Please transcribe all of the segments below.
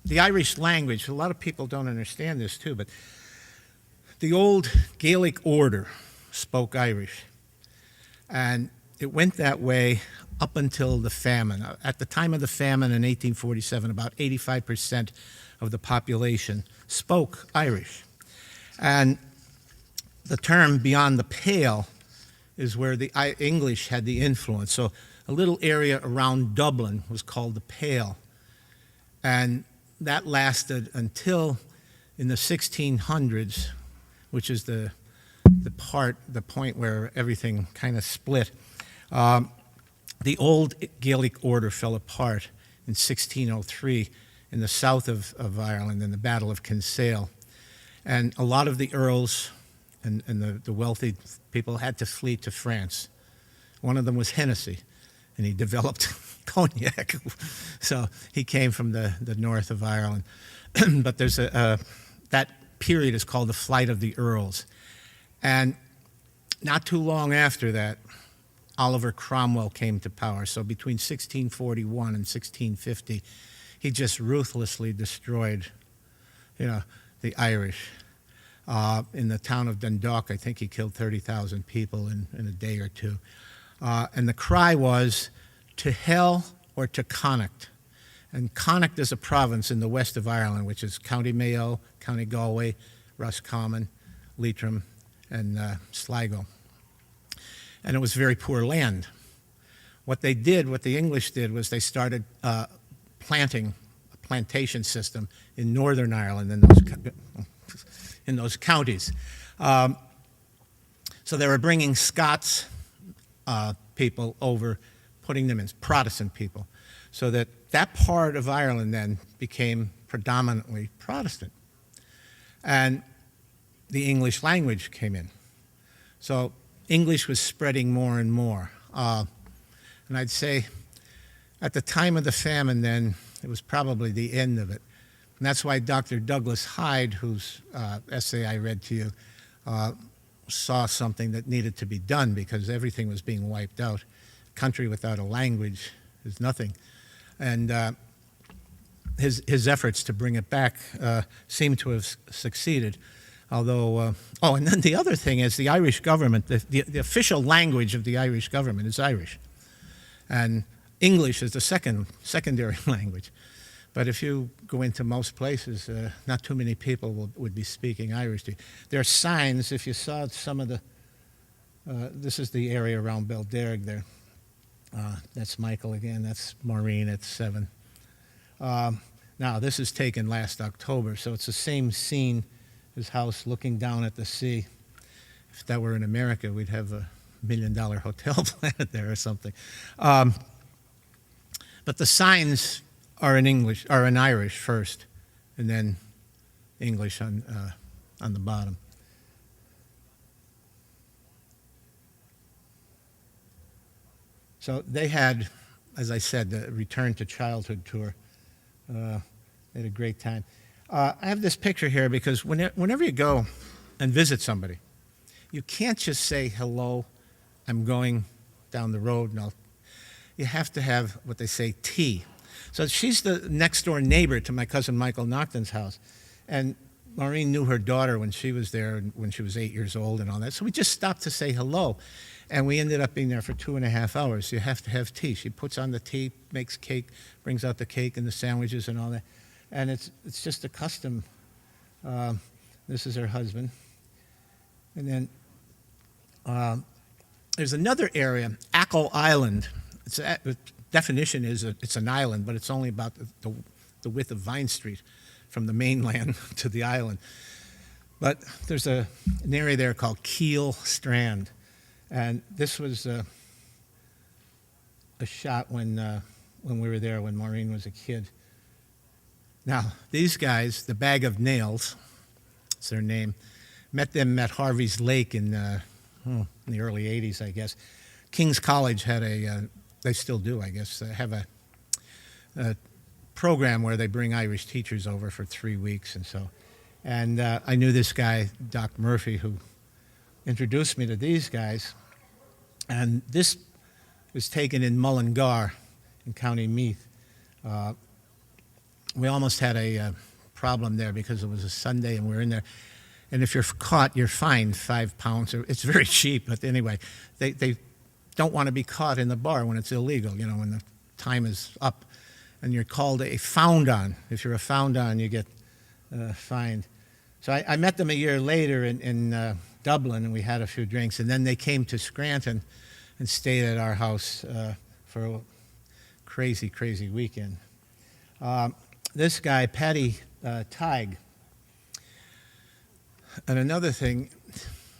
the Irish language, a lot of people don't understand this too, but the old Gaelic order spoke Irish. And it went that way up until the famine. At the time of the famine in 1847, about 85% of the population spoke Irish. And the term beyond the pale is where the English had the influence. So a little area around Dublin was called the Pale. And that lasted until in the 1600s, which is the point where everything kind of split. The old Gaelic order fell apart in 1603 in the south of Ireland in the Battle of Kinsale. And a lot of the earls and the wealthy people had to flee to France. One of them was Hennessy, and he developed cognac. So he came from the north of Ireland. But there's that period is called the Flight of the Earls. And not too long after that, Oliver Cromwell came to power. So between 1641 and 1650, he just ruthlessly destroyed, the Irish. In the town of Dundalk, I think he killed 30,000 people in a day or two. And the cry was, to hell or to Connacht. And Connacht is a province in the west of Ireland, which is County Mayo, County Galway, Roscommon, Leitrim, and Sligo. And it was very poor land. What the English did was they started planting a plantation system in Northern Ireland in those counties. So they were bringing Scots people over, putting them in Protestant people, so that part of Ireland then became predominantly Protestant. And the English language came in. So English was spreading more and more. And I'd say at the time of the famine then, it was probably the end of it. And that's why Dr. Douglas Hyde, whose essay I read to you, saw something that needed to be done because everything was being wiped out. A country without a language is nothing. And his efforts to bring it back seem to have succeeded. Although, and then the other thing is the Irish government, the official language of the Irish government is Irish. And English is the secondary language. But if you go into most places, not too many people would be speaking Irish to you. There are signs, if you saw some of the, this is the area around Belderg there. That's Michael again, that's Maureen at 7. Now, this is taken last October, so it's the same scene, his house looking down at the sea. If that were in America, we'd have a $1 million hotel planted there or something. But the signs are in Irish first, and then English on the bottom. So they had, as I said, the Return to Childhood tour. They had a great time. I have this picture here because whenever you go and visit somebody, you can't just say, hello, I'm going down the road. No, you have to have what they say, tea. So she's the next door neighbor to my cousin Michael Naughton's house. And Maureen knew her daughter when she was there, when she was 8 years old and all that. So we just stopped to say hello. And we ended up being there for 2.5 hours. You have to have tea. She puts on the tea, makes cake, brings out the cake and the sandwiches and all that. And it's just a custom. This is her husband. And then there's another area, Achill Island. The definition is it's an island, but it's only about the width of Vine Street from the mainland to the island. But there's an area there called Keel Strand. And this was a shot when we were there, when Maureen was a kid. Now, these guys, the Bag of Nails, that's their name, met them at Harvey's Lake in the early 80s, I guess. King's College had they still do, I guess, have a program where they bring Irish teachers over for 3 weeks and so. And I knew this guy, Doc Murphy, who introduced me to these guys. And this was taken in Mullingar in County Meath. we almost had a problem there because it was a Sunday and we were in there. And if you're caught, you're fined £5. It's very cheap, but anyway, they don't want to be caught in the bar when it's illegal, when the time is up. And you're called a found-on. If you're a found-on, you get fined. So I met them a year later in Dublin, and we had a few drinks. And then they came to Scranton and stayed at our house for a crazy, crazy weekend. This guy, Paddy Tighe. And another thing,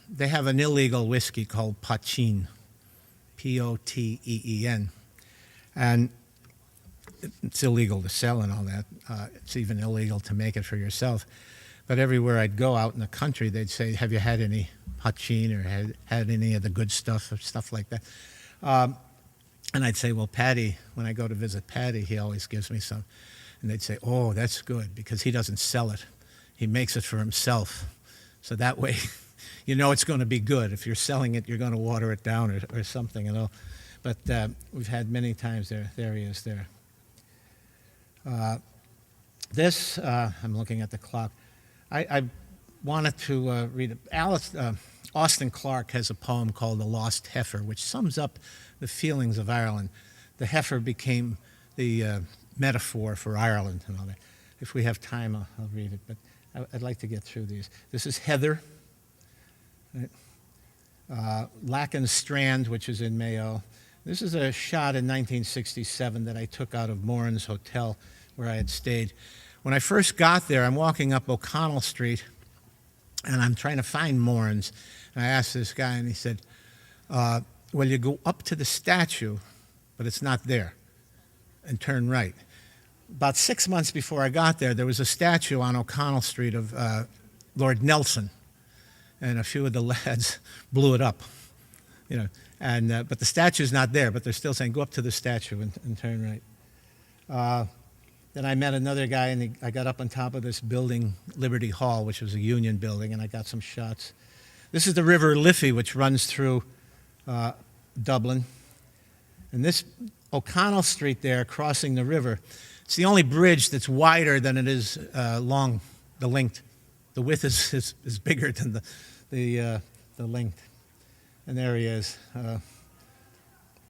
they have an illegal whiskey called Poteen, P-O-T-E-E-N. And it's illegal to sell and all that. It's even illegal to make it for yourself. But everywhere I'd go out in the country, they'd say, have you had any Poteen or had any of the good stuff or stuff like that? And I'd say, well, Paddy, when I go to visit Paddy, he always gives me some. And they'd say, oh, that's good, because he doesn't sell it. He makes it for himself. So that way, it's going to be good. If you're selling it, you're going to water it down or something, But we've had many times there. There he is there. I'm looking at the clock. I wanted to read it. Austin Clarke has a poem called The Lost Heifer, which sums up the feelings of Ireland. The heifer became the metaphor for Ireland and all that. If we have time, I'll read it, but I'd like to get through these. This is Heather. Right? Lacken Strand, which is in Mayo. This is a shot in 1967 that I took out of Moran's Hotel where I had stayed. When I first got there, I'm walking up O'Connell Street, and I'm trying to find Moran's. And I asked this guy, and he said, well, you go up to the statue, but it's not there, and turn right. About 6 months before I got there was a statue on O'Connell Street of Lord Nelson, and a few of the lads blew it up, but the statue's not there, but they're still saying, go up to the statue and turn right. Then I met another guy, and I got up on top of this building, Liberty Hall, which was a union building, and I got some shots. This is the River Liffey, which runs through Dublin. And this O'Connell Street there, crossing the river, it's the only bridge that's wider than it is long, the length. The width is bigger than the length. And there he is.